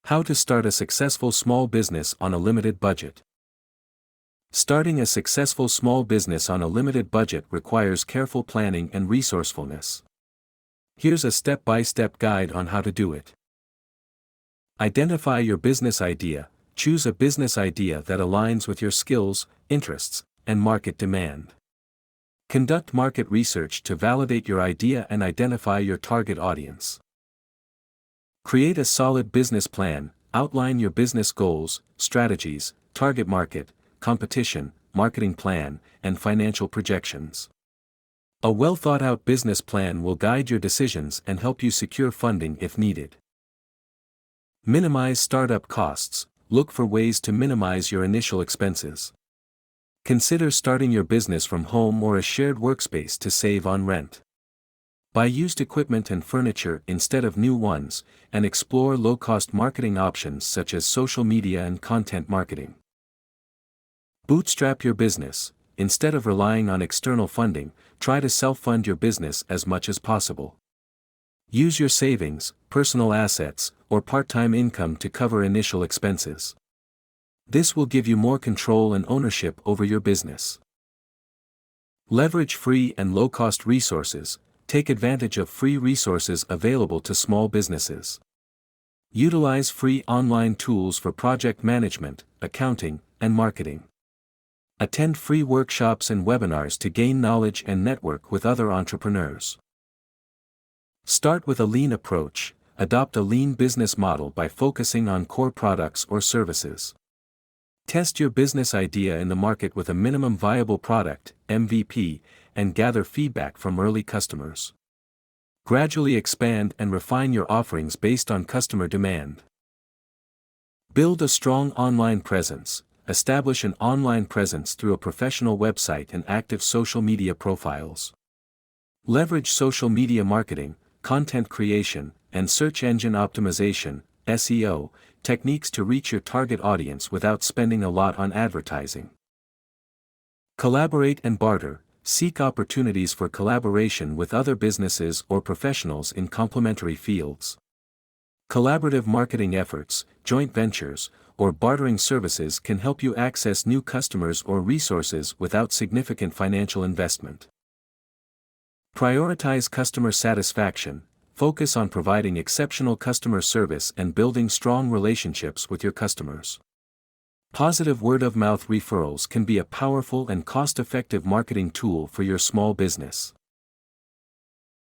How to start a successful small business on a limited budget. Starting a successful small business on a limited budget requires careful planning and resourcefulness. Here's a step-by-step guide on how to do it. Identify your business idea. Choose a business idea that aligns with your skills, interests, and market demand. Conduct market research to validate your idea and identify your target audience. Create a solid business plan. Outline your business goals, strategies, target market, competition, marketing plan, and financial projections. A well-thought-out business plan will guide your decisions and help you secure funding if needed. Minimize startup costs. Look for ways to minimize your initial expenses. Consider starting your business from home or a shared workspace to save on rent. Buy used equipment and furniture instead of new ones, and explore low-cost marketing options such as social media and content marketing. Bootstrap your business. Instead of relying on external funding, try to self-fund your business as much as possible. Use your savings, personal assets, or part-time income to cover initial expenses. This will give you more control and ownership over your business. Leverage free and low-cost resources. Take advantage of free resources available to small businesses. Utilize free online tools for project management, accounting, and marketing. Attend free workshops and webinars to gain knowledge and network with other entrepreneurs. Start with a lean approach. Adopt a lean business model by focusing on core products or services. Test your business idea in the market with a minimum viable product, MVP, and gather feedback from early customers. Gradually expand and refine your offerings based on customer demand. Build a strong online presence. Establish an online presence through a professional website and active social media profiles. Leverage social media marketing, content creation, and search engine optimization, SEO, techniques to reach your target audience without spending a lot on advertising. Collaborate and barter. Seek opportunities for collaboration with other businesses or professionals in complementary fields. Collaborative marketing efforts, joint ventures, or bartering services can help you access new customers or resources without significant financial investment. Prioritize customer satisfaction. Focus on providing exceptional customer service and building strong relationships with your customers. Positive word-of-mouth referrals can be a powerful and cost-effective marketing tool for your small business.